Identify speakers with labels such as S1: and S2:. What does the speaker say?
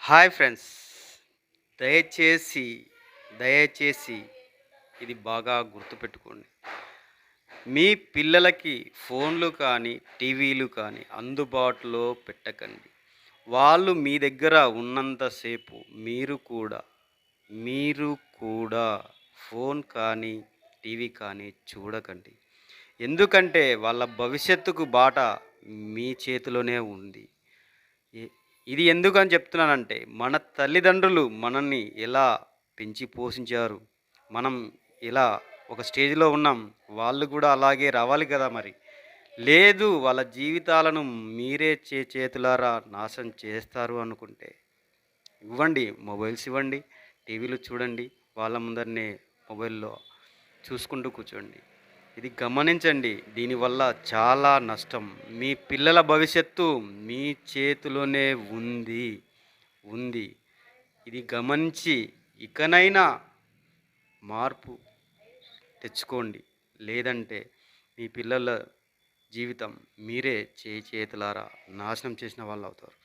S1: Hi friends. దయచేసి, దయచేసి ఇది బాగా గుర్తుపెట్టుకోండి. మీ పిల్లలకి ఫోన్లు కానీ, టీవీలు కానీ అందుబాటులో పెట్టకండి. వాళ్ళు మీ దగ్గర ఉన్నంత సేపు మీరు కూడా ఫోన్ కానీ, టీవీ కానీ చూడకండి. ఎందుకంటే వాళ్ళ భవిష్యత్తుకు బాట మీ చేతిలోనే ఉంది. ఇ ఇది ఎందుకని చెప్తున్నానంటే, మన తల్లిదండ్రులు మనల్ని ఎలా పెంచి పోషించారు. మనం ఎలా ఒక స్టేజ్‌లో ఉన్నాం. వాళ్ళు కూడా అలాగే రావాలి కదా మరి. లేదు వాళ్ళ జీవితాలను మీరే చేతులారా నాశనం చేస్తారు అనుకుంటే, ఇవ్వండి మొబైల్స్ ఇవ్వండి, టీవీలు చూడండి. వాళ్ళ ముందరనే మొబైల్‌లో చూసుకుంటూ కూర్చోండి. ఇది గమనించండి. దీనివల్ల చాలా నష్టం. మీ పిల్లల భవిష్యత్తు మీ చేతిలోనే ఉంది. ఉంది. ఇది గమనించి ఇకనైనా మార్పు తెచ్చుకోండి. లేదంటే మీ పిల్లల జీవితం మీరే చేతులారా నాశనం చేసిన వాళ్ళవుతారు.